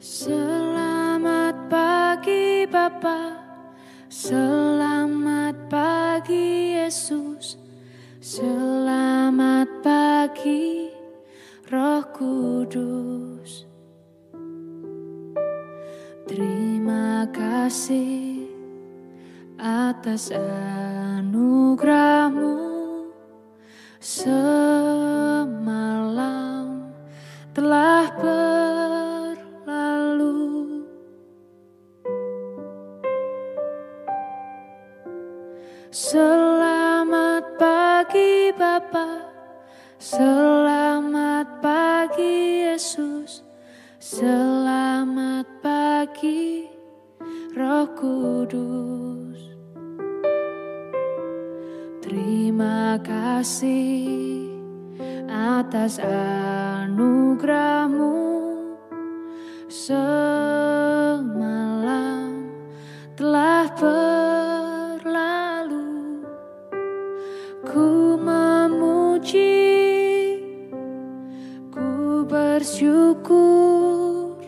Selamat pagi Bapa, selamat pagi Yesus, selamat pagi Roh Kudus. Terima kasih atas anugerah-Mu, semalam telah berlalu. Selamat pagi Bapa, selamat pagi Yesus, selamat pagi Roh Kudus. Terima kasih atas anugerah-Mu, semalam telah berlalu. Ku memuji, ku bersyukur,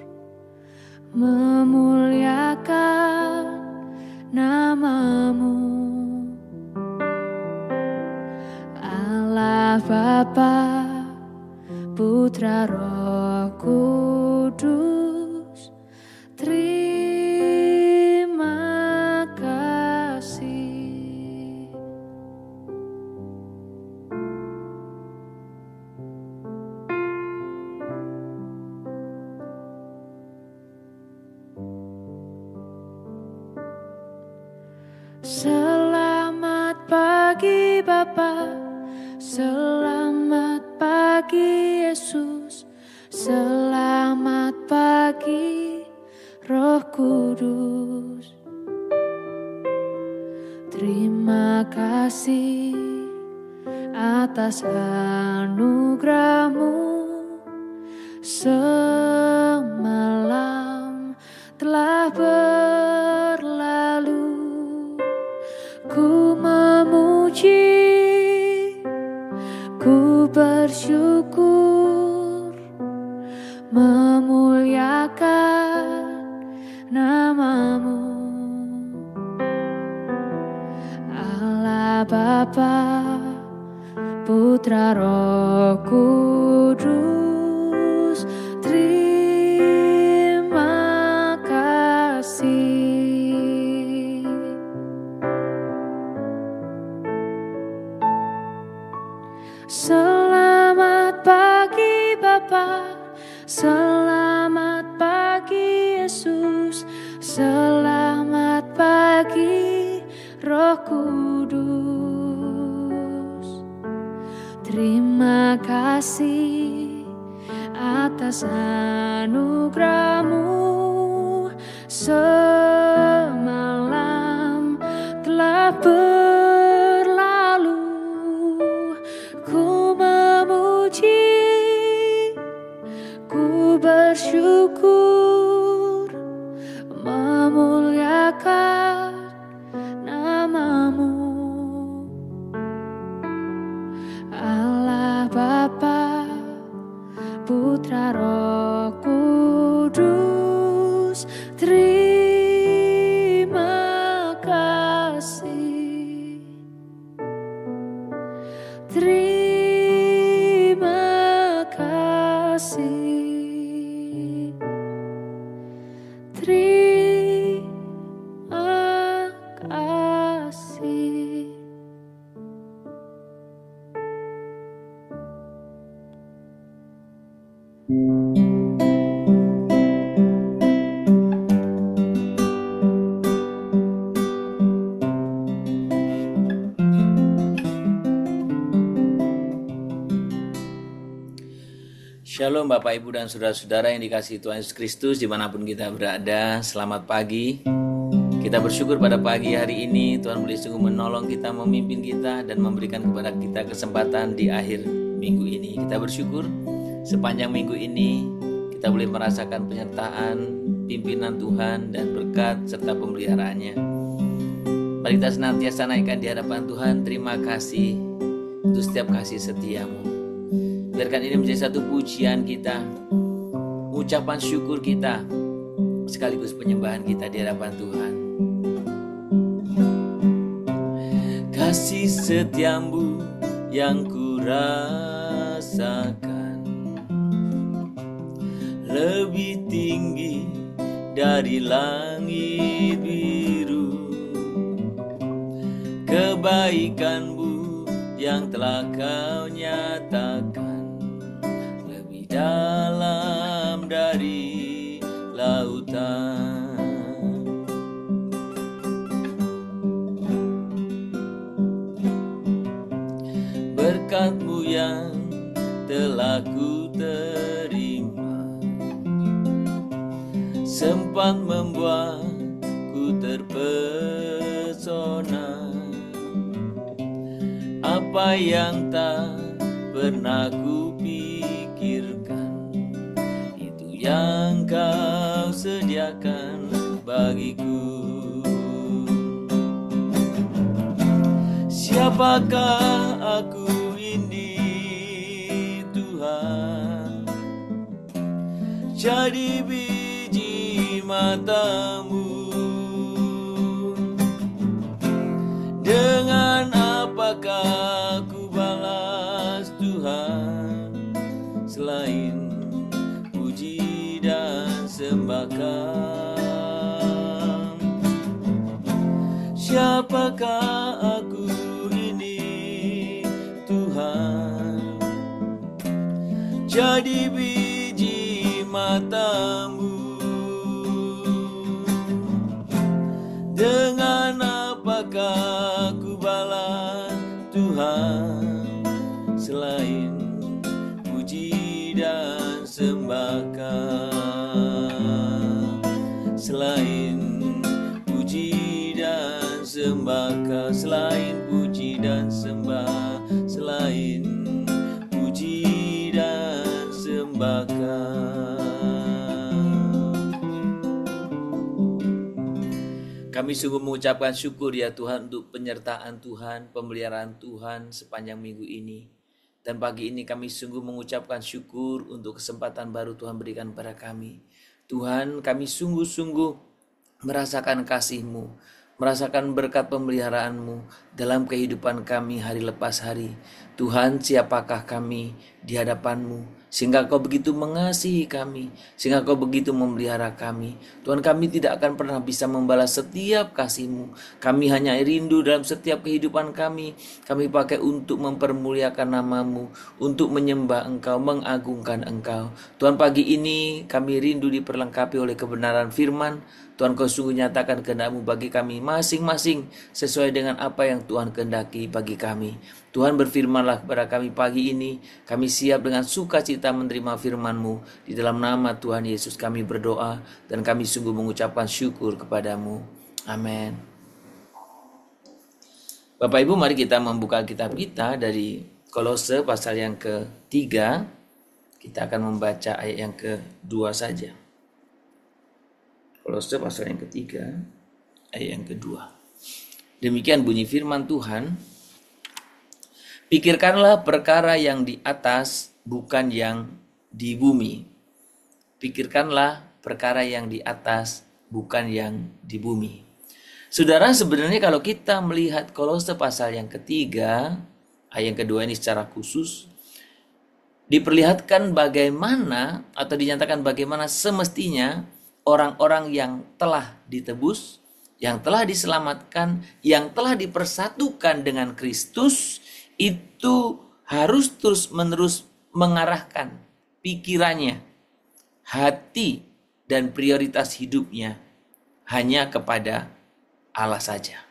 memuliakan nama-Mu. Allah Bapa, Putra Roh Kudus, terima kasih. Selamat pagi Bapa, selamat pagi Yesus, selamat pagi Roh Kudus. Terima kasih atas anugerah-Mu, semalam telah berlalu. Ku memuji, ku bersyukur, memuliakan nama-Mu. Allah Bapa, Putra Roh Kudus, terima kasih. Selamat pagi Bapa, selamat pagi Yesus, selamat pagi Roh Kudus. Terima kasih atas anugerah-Mu, semalam telah berlalu. Ku memuji, ku bersyukur, memuliakan nama-Mu. Allah Bapa, Putra Roh Kudus, terima kasih. Terima kasih. Terima kasih. Shalom Bapak Ibu dan Saudara-saudara yang dikasihi Tuhan Yesus Kristus dimanapun kita berada. Selamat pagi. Kita bersyukur pada pagi hari ini Tuhan boleh sungguh menolong kita, memimpin kita, dan memberikan kepada kita kesempatan di akhir minggu ini. Kita bersyukur sepanjang minggu ini kita boleh merasakan penyertaan, pimpinan Tuhan, dan berkat serta pemeliharaannya. Mari kita senantiasa naikkan di hadapan Tuhan. Terima kasih untuk setiap kasih setia-Mu. Biarkan ini menjadi satu pujian kita, ucapan syukur kita sekaligus penyembahan kita di hadapan Tuhan. Kasih setiamu yang ku rasakan lebih tinggi dari langit biru. Kebaikanmu yang telah kau nyatakan lebih dalam dari lautan. Berkat-Mu yang telah ku terima sempat membuatku terpesona. Apa yang tak pernah ku pikirkan, itu yang Kau sediakan bagiku. Siapakah aku ini Tuhan, jadi biji mata-Mu. Dengan apakah ku balas Tuhan, selain puji dan sembahkan. Siapakah aku ini Tuhan, jadi biji mata-Mu. Dengan apakah ku balas Tuhan, selain puji dan sembahkan. Selain puji dan sembahkan, selain puji dan sembah, selain puji dan sembahkan. Kami sungguh mengucapkan syukur ya Tuhan untuk penyertaan Tuhan, pemeliharaan Tuhan sepanjang minggu ini. Dan pagi ini kami sungguh mengucapkan syukur untuk kesempatan baru Tuhan berikan pada kami. Tuhan, kami sungguh-sungguh merasakan kasih-Mu, merasakan berkat pemeliharaan-Mu dalam kehidupan kami hari lepas hari. Tuhan, siapakah kami di hadapan-Mu, sehingga Kau begitu mengasihi kami, sehingga Kau begitu memelihara kami. Tuhan, kami tidak akan pernah bisa membalas setiap kasih-Mu. Kami hanya rindu dalam setiap kehidupan kami pakai untuk mempermuliakan nama-Mu, untuk menyembah Engkau, mengagungkan Engkau. Tuhan, pagi ini kami rindu diperlengkapi oleh kebenaran firman. Tuhan, Kau sungguh nyatakan kehendak-Mu bagi kami masing-masing sesuai dengan apa yang Tuhan kehendaki bagi kami. Tuhan, berfirmanlah kepada kami pagi ini. Kami siap dengan sukacita menerima firman-Mu. Di dalam nama Tuhan Yesus kami berdoa dan kami sungguh mengucapkan syukur kepada-Mu. Amin. Bapak Ibu, mari kita membuka kitab kita dari Kolose pasal yang ke-3. Kita akan membaca ayat yang ke-2 saja. Kolose pasal yang ke-3 ayat yang ke-2. Demikian bunyi firman Tuhan. Pikirkanlah perkara yang di atas, bukan yang di bumi. Pikirkanlah perkara yang di atas, bukan yang di bumi. Saudara, sebenarnya kalau kita melihat Kolose pasal yang ke-3, ayat yang ke-2 ini secara khusus, diperlihatkan bagaimana atau dinyatakan bagaimana semestinya orang-orang yang telah ditebus, yang telah diselamatkan, yang telah dipersatukan dengan Kristus, itu harus terus-menerus mengarahkan pikirannya, hati, dan prioritas hidupnya hanya kepada Allah saja,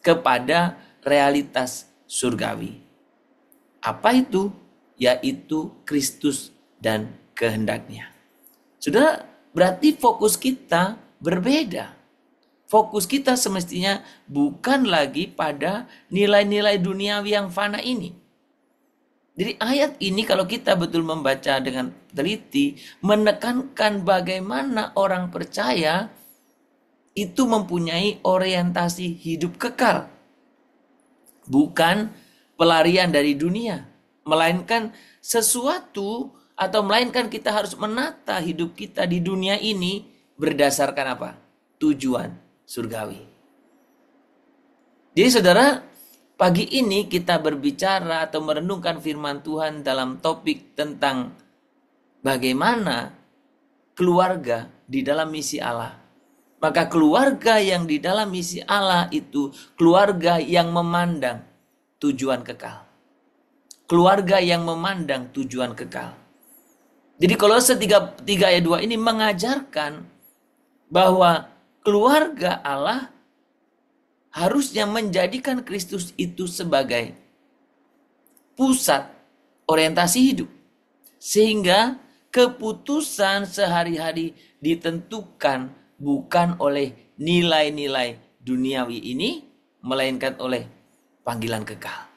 kepada realitas surgawi. Apa itu? Yaitu Kristus dan kehendaknya. Saudara, berarti fokus kita berbeda. Fokus kita semestinya bukan lagi pada nilai-nilai duniawi yang fana ini. Jadi ayat ini kalau kita betul membaca dengan teliti, menekankan bagaimana orang percaya itu mempunyai orientasi hidup kekal. Bukan pelarian dari dunia, melainkan sesuatu atau melainkan kita harus menata hidup kita di dunia ini berdasarkan apa? Tujuan surgawi. Jadi saudara, pagi ini kita berbicara atau merenungkan firman Tuhan dalam topik tentang bagaimana keluarga di dalam misi Allah. Maka keluarga yang di dalam misi Allah itu keluarga yang memandang tujuan kekal. Keluarga yang memandang tujuan kekal. Jadi Kolose 3 ayat 2 ini mengajarkan bahwa keluarga Allah harusnya menjadikan Kristus itu sebagai pusat orientasi hidup. Sehingga keputusan sehari-hari ditentukan bukan oleh nilai-nilai duniawi ini, melainkan oleh panggilan kekal.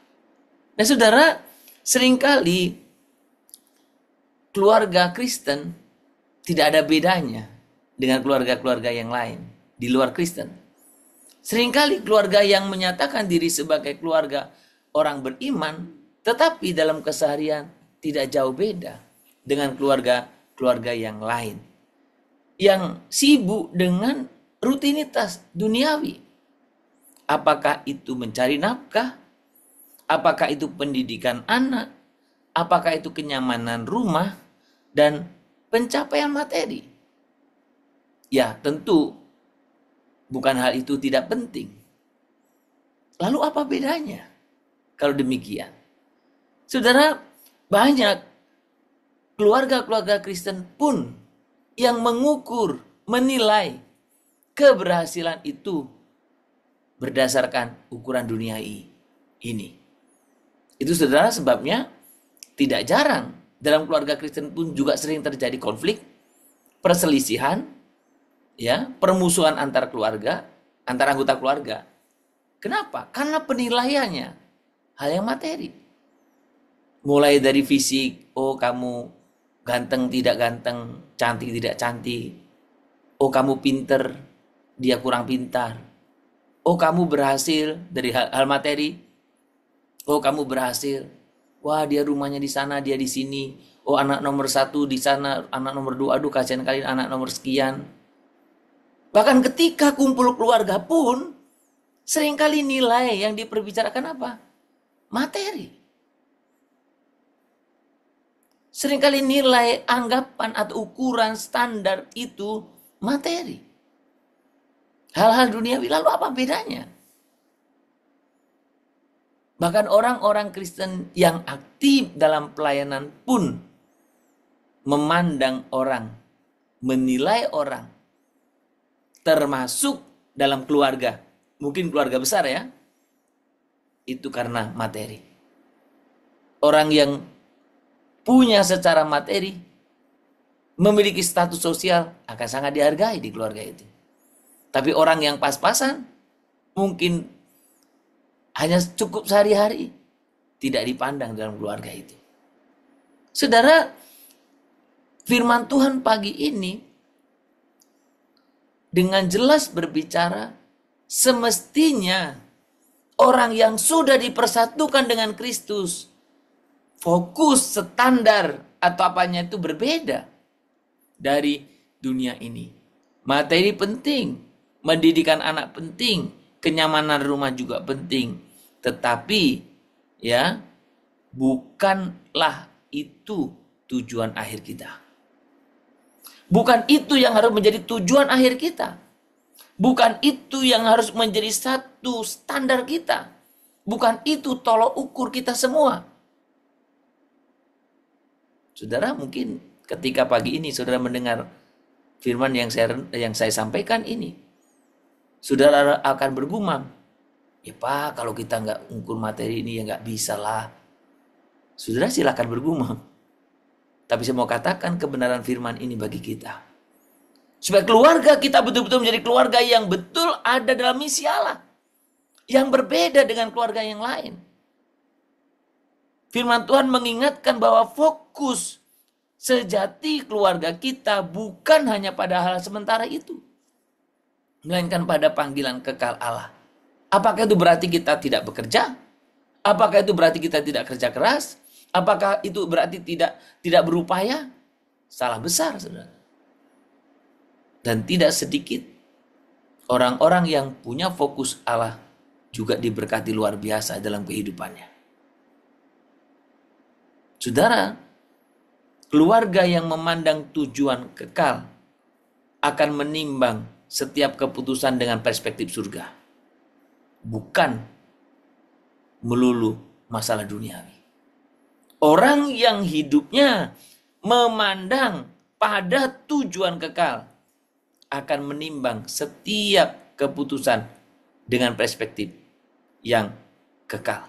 Nah saudara, seringkali keluarga Kristen tidak ada bedanya dengan keluarga-keluarga yang lain di luar Kristen. Seringkali keluarga yang menyatakan diri sebagai keluarga orang beriman, tetapi dalam keseharian tidak jauh beda dengan keluarga-keluarga yang lain. Yang sibuk dengan rutinitas duniawi. Apakah itu mencari nafkah? Apakah itu pendidikan anak? Apakah itu kenyamanan rumah? Dan pencapaian materi? Ya tentu bukan hal itu tidak penting. Lalu apa bedanya kalau demikian? Saudara, banyak keluarga-keluarga Kristen pun yang mengukur, menilai keberhasilan itu berdasarkan ukuran dunia ini. Itu saudara sebabnya tidak jarang dalam keluarga Kristen pun juga sering terjadi konflik, perselisihan, ya, permusuhan antar keluarga, antar anggota keluarga. Kenapa? Karena penilaiannya hal yang materi. Mulai dari fisik, oh kamu ganteng tidak ganteng, cantik tidak cantik. Oh kamu pinter, dia kurang pintar. Oh kamu berhasil dari hal materi. Oh kamu berhasil. Wah dia rumahnya di sana, dia di sini. Oh anak nomor 1 di sana, anak nomor 2. Aduh kasihan kali anak nomor sekian. Bahkan ketika kumpul keluarga pun, seringkali nilai yang diperbicarakan apa? Materi. Seringkali nilai, anggapan atau ukuran standar itu materi. Hal-hal duniawi, lalu apa bedanya? Bahkan orang-orang Kristen yang aktif dalam pelayanan pun memandang orang, menilai orang, termasuk dalam keluarga. Mungkin keluarga besar ya, itu karena materi. Orang yang punya secara materi, memiliki status sosial, akan sangat dihargai di keluarga itu. Tapi orang yang pas-pasan, mungkin hanya cukup sehari-hari, tidak dipandang dalam keluarga itu. Saudara, firman Tuhan pagi ini dengan jelas berbicara, semestinya orang yang sudah dipersatukan dengan Kristus, fokus, standar atau apanya itu berbeda dari dunia ini. Materi penting, mendidikan anak penting, kenyamanan rumah juga penting. Tetapi ya, bukanlah itu tujuan akhir kita. Bukan itu yang harus menjadi tujuan akhir kita. Bukan itu yang harus menjadi satu standar kita. Bukan itu tolok ukur kita semua. Saudara mungkin ketika pagi ini saudara mendengar firman yang saya sampaikan ini, saudara akan bergumam, ya Pak kalau kita nggak ukur materi ini ya nggak bisa lah. Saudara silakan bergumam. Tapi saya mau katakan kebenaran firman ini bagi kita. Supaya keluarga kita betul-betul menjadi keluarga yang betul ada dalam misi Allah. Yang berbeda dengan keluarga yang lain. Firman Tuhan mengingatkan bahwa fokus sejati keluarga kita bukan hanya pada hal sementara itu, melainkan pada panggilan kekal Allah. Apakah itu berarti kita tidak bekerja? Apakah itu berarti kita tidak kerja keras? Apakah itu berarti tidak berupaya? Salah besar, saudara. Dan tidak sedikit orang-orang yang punya fokus Allah juga diberkati luar biasa dalam kehidupannya. Saudara, keluarga yang memandang tujuan kekal akan menimbang setiap keputusan dengan perspektif surga, bukan melulu masalah duniawi. Orang yang hidupnya memandang pada tujuan kekal akan menimbang setiap keputusan dengan perspektif yang kekal.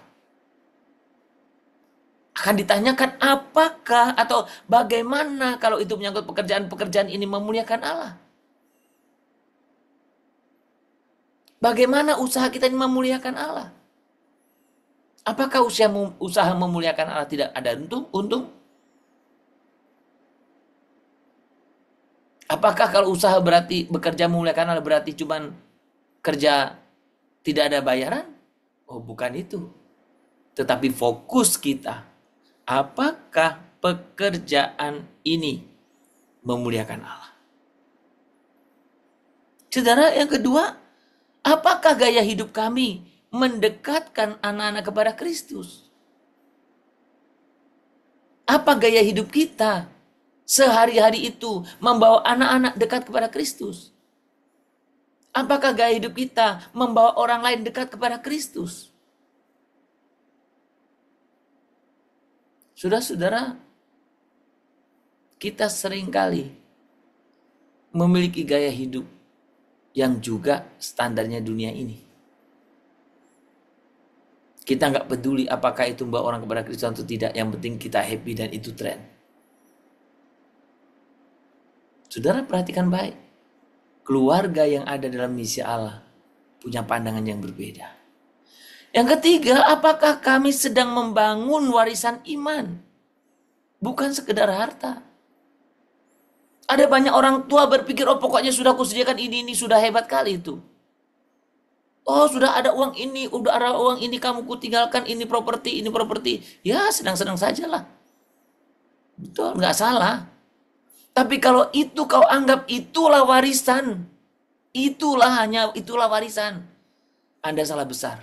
Akan ditanyakan apakah atau bagaimana kalau itu menyangkut pekerjaan-pekerjaan ini memuliakan Allah. Bagaimana usaha kita ini memuliakan Allah? Apakah usaha memuliakan Allah tidak ada untung? Apakah kalau usaha berarti bekerja memuliakan Allah berarti cuman kerja tidak ada bayaran? Oh, bukan itu. Tetapi fokus kita, apakah pekerjaan ini memuliakan Allah? Saudara, yang kedua, apakah gaya hidup kami mendekatkan anak-anak kepada Kristus? Apa gaya hidup kita sehari-hari itu membawa anak-anak dekat kepada Kristus? Apakah gaya hidup kita membawa orang lain dekat kepada Kristus? Saudara-saudara, kita seringkali memiliki gaya hidup yang juga standarnya dunia ini. Kita nggak peduli apakah itu membawa orang kepada Kristus atau tidak. Yang penting kita happy dan itu tren. Saudara, perhatikan baik. Keluarga yang ada dalam misi Allah punya pandangan yang berbeda. Yang ketiga, apakah kami sedang membangun warisan iman? Bukan sekedar harta. Ada banyak orang tua berpikir, oh pokoknya sudah kusediakan ini sudah hebat kali itu. Oh sudah ada uang ini, udah ada uang ini, kamu kutinggalkan ini properti. Ya sedang-sedang sajalah. Betul, nggak salah. Tapi kalau itu kau anggap itulah warisan, itulah warisan, Anda salah besar.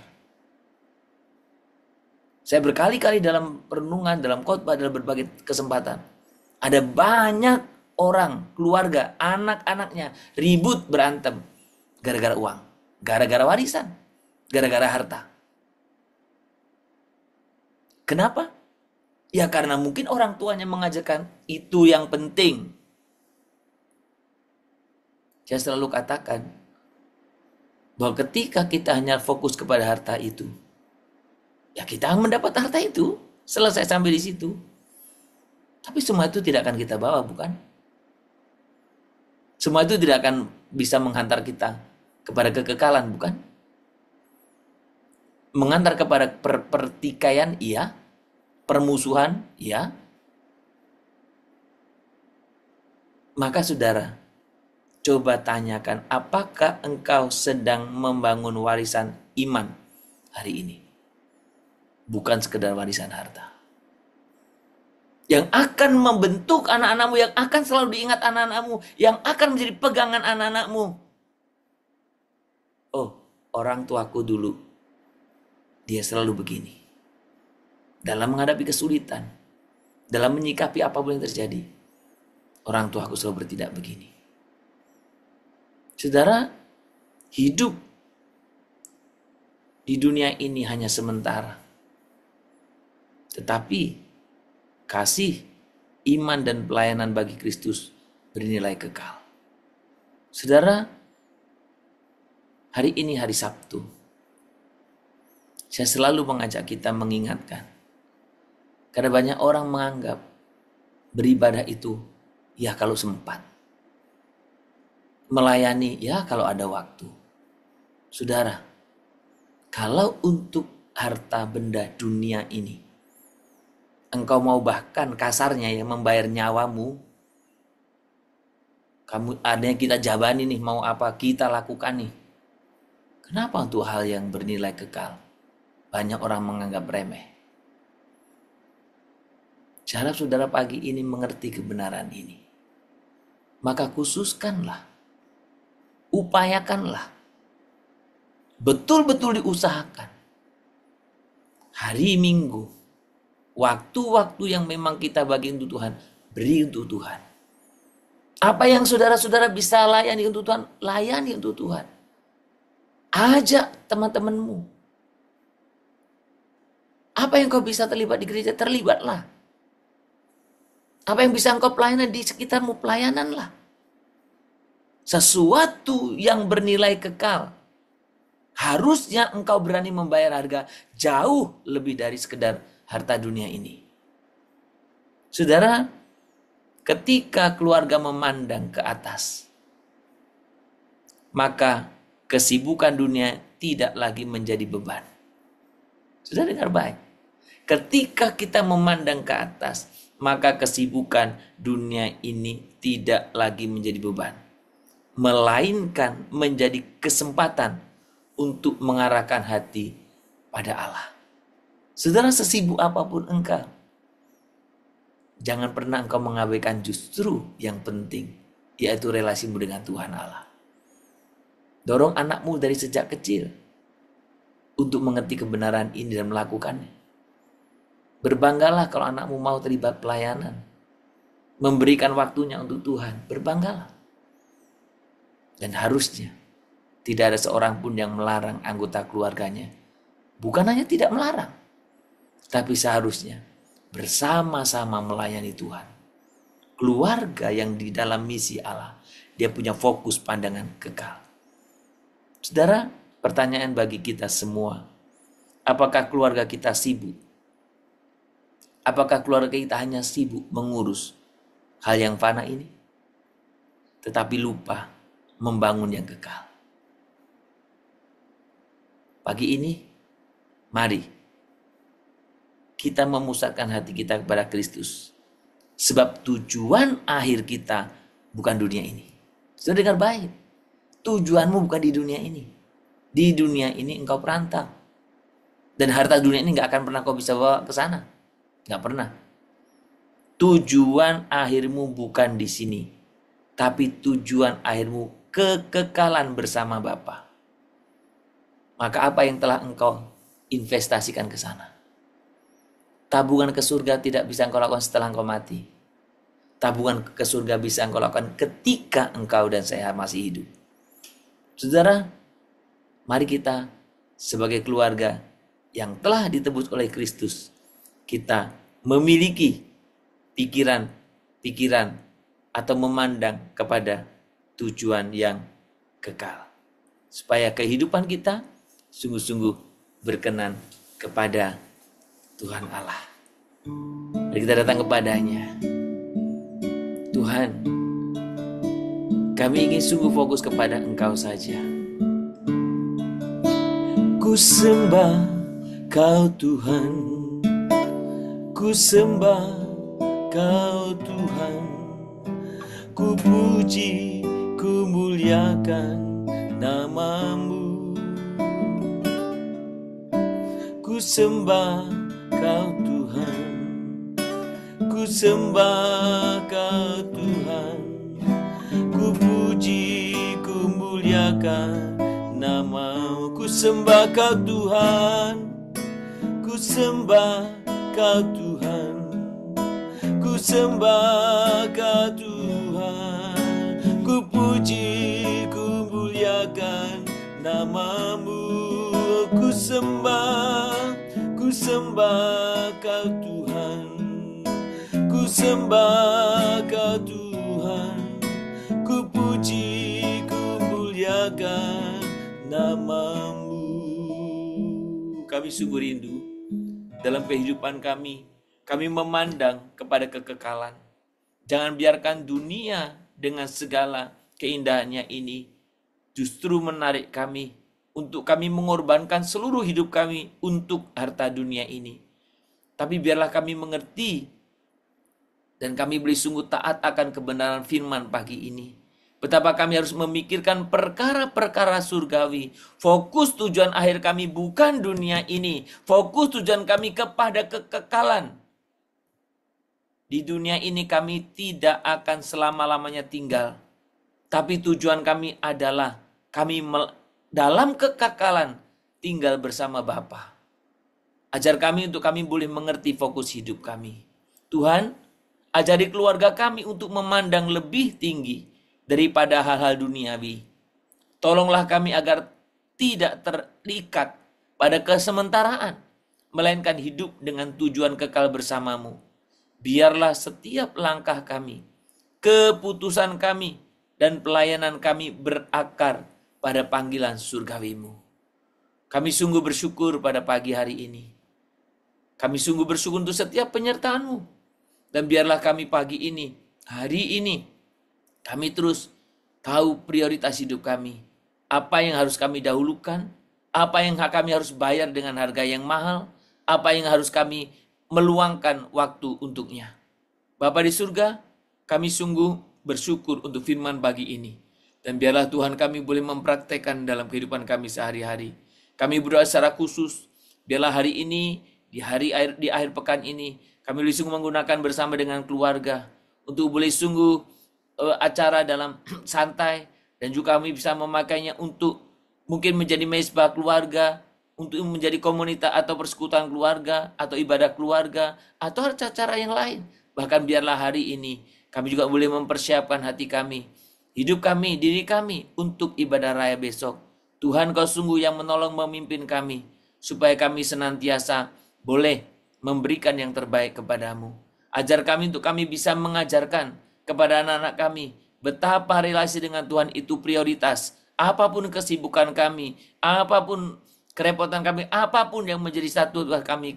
Saya berkali-kali dalam perenungan, dalam khotbah, dalam berbagai kesempatan, ada banyak orang, keluarga, anak-anaknya ribut berantem gara-gara uang, gara-gara warisan, gara-gara harta. Kenapa? Ya karena mungkin orang tuanya mengajarkan itu yang penting. Saya selalu katakan bahwa ketika kita hanya fokus kepada harta itu, ya kita akan mendapat harta itu. Selesai sampai di situ. Tapi semua itu tidak akan kita bawa, bukan? Semua itu tidak akan bisa menghantar kita kepada kekekalan, bukan? Mengantar kepada pertikaian, iya. Permusuhan, iya. Maka saudara, coba tanyakan, apakah engkau sedang membangun warisan iman hari ini? Bukan sekedar warisan harta. Yang akan membentuk anak-anakmu, yang akan selalu diingat anak-anakmu, yang akan menjadi pegangan anak-anakmu. Oh, orang tuaku dulu, dia selalu begini. Dalam menghadapi kesulitan, dalam menyikapi apapun yang terjadi, orang tuaku selalu bertindak begini. Saudara, hidup di dunia ini hanya sementara. Tetapi kasih, iman, dan pelayanan bagi Kristus bernilai kekal. Saudara, hari ini hari Sabtu. Saya selalu mengajak kita mengingatkan. Karena banyak orang menganggap beribadah itu ya kalau sempat. Melayani ya kalau ada waktu. Saudara, kalau untuk harta benda dunia ini, engkau mau bahkan kasarnya ya membayar nyawamu, kamu adanya kita jabani nih, mau apa kita lakukan nih. Kenapa untuk hal yang bernilai kekal banyak orang menganggap remeh? Saya harap saudara pagi ini mengerti kebenaran ini. Maka khususkanlah upayakanlah. Betul-betul diusahakan. Hari Minggu, waktu-waktu yang memang kita bagi untuk Tuhan, beri untuk Tuhan. Apa yang saudara-saudara bisa layani untuk Tuhan, layani untuk Tuhan. Ajak teman-temanmu. Apa yang kau bisa terlibat di gereja, terlibatlah. Apa yang bisa engkau pelayanan di sekitarmu, pelayananlah. Sesuatu yang bernilai kekal. Harusnya engkau berani membayar harga jauh lebih dari sekedar harta dunia ini. Saudara, ketika keluarga memandang ke atas, maka kesibukan dunia tidak lagi menjadi beban. Sudah dengar baik? Ketika kita memandang ke atas, maka kesibukan dunia ini tidak lagi menjadi beban, melainkan menjadi kesempatan untuk mengarahkan hati pada Allah. Saudara, sesibuk apapun engkau, jangan pernah engkau mengabaikan justru yang penting, yaitu relasimu dengan Tuhan Allah. Dorong anakmu dari sejak kecil untuk mengerti kebenaran ini dan melakukannya. Berbanggalah kalau anakmu mau terlibat pelayanan, memberikan waktunya untuk Tuhan. Berbanggalah. Dan harusnya tidak ada seorang pun yang melarang anggota keluarganya. Bukan hanya tidak melarang, tapi seharusnya bersama-sama melayani Tuhan. Keluarga yang di dalam misi Allah, dia punya fokus pandangan kekal. Saudara, pertanyaan bagi kita semua, apakah keluarga kita sibuk? Apakah keluarga kita hanya sibuk mengurus hal yang fana ini, tetapi lupa membangun yang kekal? Pagi ini, mari kita memusatkan hati kita kepada Kristus. Sebab tujuan akhir kita bukan dunia ini. Sudah dengar baik. Tujuanmu bukan di dunia ini. Di dunia ini engkau perantau. Dan harta dunia ini gak akan pernah kau bisa bawa ke sana. Gak pernah. Tujuan akhirmu bukan di sini. Tapi tujuan akhirmu kekekalan bersama Bapa. Maka apa yang telah engkau investasikan ke sana? Tabungan ke surga tidak bisa engkau lakukan setelah engkau mati. Tabungan ke surga bisa engkau lakukan ketika engkau dan saya masih hidup. Saudara, mari kita sebagai keluarga yang telah ditebus oleh Kristus, kita memiliki pikiran atau memandang kepada tujuan yang kekal. Supaya kehidupan kita sungguh-sungguh berkenan kepada Tuhan Allah. Mari kita datang kepadanya. Tuhan, kami ingin sungguh fokus kepada Engkau saja. Ku sembah Kau Tuhan, ku sembah Kau Tuhan, ku puji, ku muliakan nama-Mu. Ku sembah Kau Tuhan, ku sembah Kau Tuhan, ku puji, ku muliakan nama-Mu. Ku sembah Kau Tuhan, ku sembah Kau Tuhan, ku sembah Kau Tuhan, ku puji, ku muliakan nama-Mu. Ku sembah Kau Tuhan, ku sembah Kau Tuhan, ku puji, ku muliakan nama-Mu. Kami sungguh rindu dalam kehidupan kami memandang kepada kekekalan. Jangan biarkan dunia dengan segala keindahannya ini justru menarik kami untuk kami mengorbankan seluruh hidup kami untuk harta dunia ini. Tapi biarlah kami mengerti dan kami boleh sungguh taat akan kebenaran firman pagi ini. Betapa kami harus memikirkan perkara-perkara surgawi. Fokus tujuan akhir kami bukan dunia ini. Fokus tujuan kami kepada kekekalan. Di dunia ini kami tidak akan selama-lamanya tinggal. Tapi tujuan kami adalah kami dalam kekekalan tinggal bersama Bapa. Ajar kami untuk kami boleh mengerti fokus hidup kami. Tuhan, ajari keluarga kami untuk memandang lebih tinggi daripada hal-hal duniawi. Tolonglah kami agar tidak terikat pada kesementaraan, melainkan hidup dengan tujuan kekal bersamamu. Biarlah setiap langkah kami, keputusan kami, dan pelayanan kami berakar pada panggilan surgawimu. Kami sungguh bersyukur pada pagi hari ini. Kami sungguh bersyukur untuk setiap penyertaan-Mu. Dan biarlah kami pagi ini, hari ini, kami terus tahu prioritas hidup kami. Apa yang harus kami dahulukan, apa yang kami harus bayar dengan harga yang mahal, apa yang harus kami meluangkan waktu untuknya. Bapa di surga, kami sungguh bersyukur untuk firman pagi ini. Dan biarlah Tuhan kami boleh mempraktekkan dalam kehidupan kami sehari-hari. Kami berdoa secara khusus, biarlah hari ini, di akhir pekan ini, kami boleh sungguh menggunakan bersama dengan keluarga untuk boleh sungguh acara dalam santai, dan juga kami bisa memakainya untuk mungkin menjadi mezbah keluarga, untuk menjadi komunitas atau persekutuan keluarga, atau ibadah keluarga, atau acara yang lain. Bahkan biarlah hari ini kami juga boleh mempersiapkan hati kami, hidup kami, diri kami untuk ibadah raya besok. Tuhan, Kau sungguh yang menolong memimpin kami, supaya kami senantiasa boleh memberikan yang terbaik kepadamu. Ajar kami untuk kami bisa mengajarkan kepada anak-anak kami betapa relasi dengan Tuhan itu prioritas. Apapun kesibukan kami, apapun kerepotan kami, apapun yang menjadi satu buat kami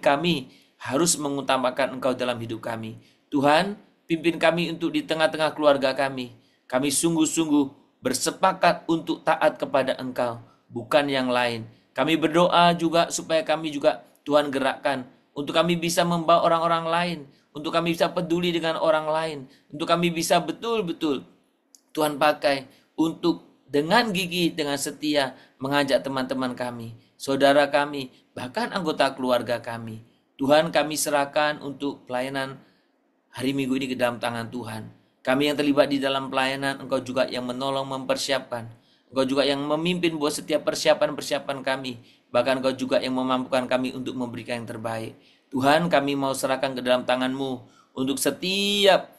harus mengutamakan Engkau dalam hidup kami. Tuhan, pimpin kami untuk di tengah-tengah keluarga kami. Kami sungguh-sungguh bersepakat untuk taat kepada Engkau, bukan yang lain. Kami berdoa juga supaya kami juga Tuhan gerakkan untuk kami bisa membawa orang-orang lain, untuk kami bisa peduli dengan orang lain, untuk kami bisa betul-betul Tuhan pakai untuk dengan gigih, dengan setia mengajak teman-teman kami, saudara kami, bahkan anggota keluarga kami. Tuhan, kami serahkan untuk pelayanan hari Minggu ini ke dalam tangan Tuhan. Kami yang terlibat di dalam pelayanan, Engkau juga yang menolong mempersiapkan. Engkau juga yang memimpin buat setiap persiapan-persiapan kami. Bahkan Engkau juga yang memampukan kami untuk memberikan yang terbaik. Tuhan, kami mau serahkan ke dalam tangan-Mu untuk setiap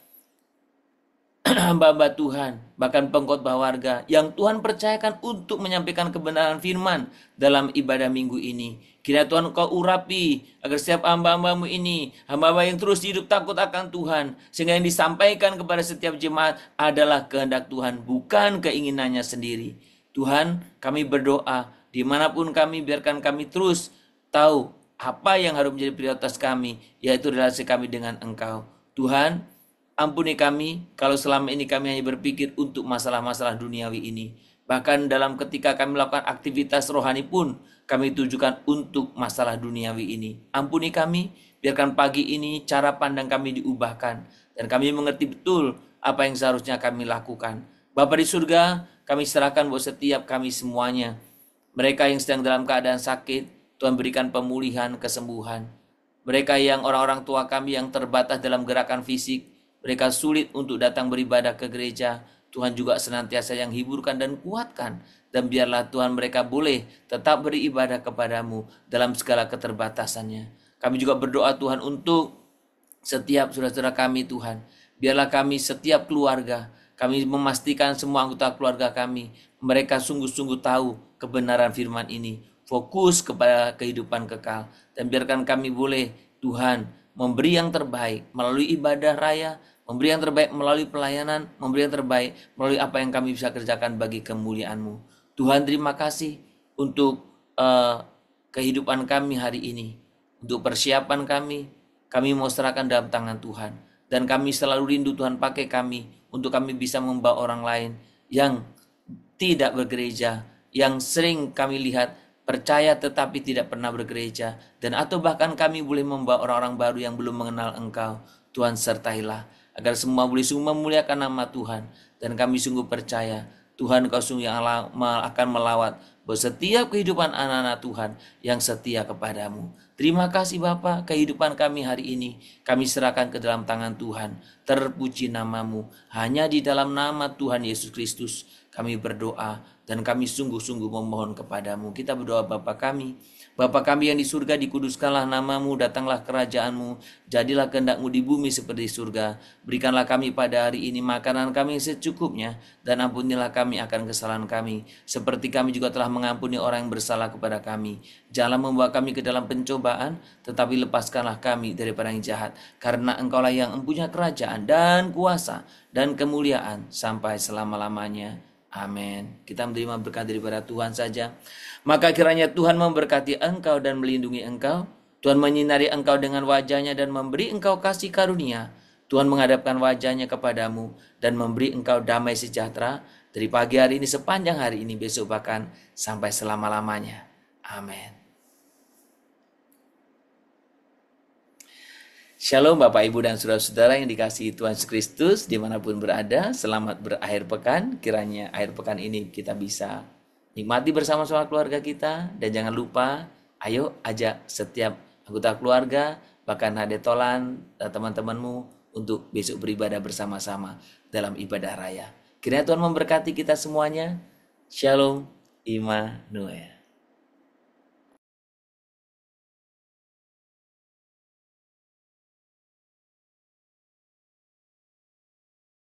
hamba-hamba Tuhan, bahkan pengkhotbah warga yang Tuhan percayakan untuk menyampaikan kebenaran firman dalam ibadah minggu ini. Kiranya Tuhan Kau urapi agar setiap hamba-hamba-Mu ini, hamba-hamba yang terus hidup takut akan Tuhan, sehingga yang disampaikan kepada setiap jemaat adalah kehendak Tuhan, bukan keinginannya sendiri. Tuhan, kami berdoa, dimanapun kami, biarkan kami terus tahu apa yang harus menjadi prioritas kami, yaitu relasi kami dengan Engkau. Tuhan, ampuni kami kalau selama ini kami hanya berpikir untuk masalah-masalah duniawi ini. Bahkan dalam ketika kami melakukan aktivitas rohani pun kami tujukan untuk masalah duniawi ini. Ampuni kami, biarkan pagi ini cara pandang kami diubahkan. Dan kami mengerti betul apa yang seharusnya kami lakukan. Bapa di surga, kami serahkan buat setiap kami semuanya. Mereka yang sedang dalam keadaan sakit, Tuhan berikan pemulihan, kesembuhan. Mereka yang orang-orang tua kami yang terbatas dalam gerakan fisik, mereka sulit untuk datang beribadah ke gereja, Tuhan juga senantiasa yang hiburkan dan kuatkan. Dan biarlah Tuhan mereka boleh tetap beribadah kepadamu dalam segala keterbatasannya. Kami juga berdoa Tuhan untuk setiap saudara-saudara kami Tuhan. Biarlah kami setiap keluarga, kami memastikan semua anggota keluarga kami, mereka sungguh-sungguh tahu kebenaran firman ini. Fokus kepada kehidupan kekal. Dan biarkan kami boleh Tuhan memberi yang terbaik melalui ibadah raya, memberi yang terbaik melalui pelayanan, memberi yang terbaik melalui apa yang kami bisa kerjakan bagi kemuliaan-Mu. Tuhan, terima kasih untuk kehidupan kami hari ini. Untuk persiapan kami mau serahkan dalam tangan Tuhan. Dan kami selalu rindu Tuhan pakai kami untuk kami bisa membawa orang lain yang tidak bergereja, yang sering kami lihat percaya tetapi tidak pernah bergereja, dan atau bahkan kami boleh membawa orang-orang baru yang belum mengenal Engkau. Tuhan sertailah agar semua boleh sungguh memuliakan nama Tuhan, dan kami sungguh percaya Tuhan Engkau sungguh yang akan melawat setiap kehidupan anak-anak Tuhan yang setia kepadamu. Terima kasih Bapa, kehidupan kami hari ini kami serahkan ke dalam tangan Tuhan. Terpuji namamu, hanya di dalam nama Tuhan Yesus Kristus kami berdoa dan kami sungguh-sungguh memohon kepadamu. Kita berdoa Bapa kami. Bapa kami yang di surga, dikuduskanlah namamu, datanglah kerajaanmu, jadilah kehendakmu di bumi seperti di surga. Berikanlah kami pada hari ini makanan kami yang secukupnya, dan ampunilah kami akan kesalahan kami, seperti kami juga telah mengampuni orang yang bersalah kepada kami. Janganlah membawa kami ke dalam pencobaan, tetapi lepaskanlah kami daripada yang jahat, karena Engkaulah yang mempunyai kerajaan dan kuasa dan kemuliaan sampai selama-lamanya. Amin. Kita menerima berkat daripada Tuhan saja. Maka kiranya Tuhan memberkati engkau dan melindungi engkau. Tuhan menyinari engkau dengan wajahnya dan memberi engkau kasih karunia. Tuhan menghadapkan wajahnya kepadamu dan memberi engkau damai sejahtera dari pagi hari ini sepanjang hari ini, besok bahkan sampai selama-lamanya. Amin. Shalom Bapak Ibu dan Saudara-saudara yang dikasihi Tuhan Yesus Kristus dimanapun berada. Selamat berakhir pekan. Kiranya akhir pekan ini kita bisa nikmati bersama-sama keluarga kita. Dan jangan lupa, ayo ajak setiap anggota keluarga, bahkan hadetolan dan teman-temanmu untuk besok beribadah bersama-sama dalam ibadah raya. Kiranya Tuhan memberkati kita semuanya. Shalom Immanuel.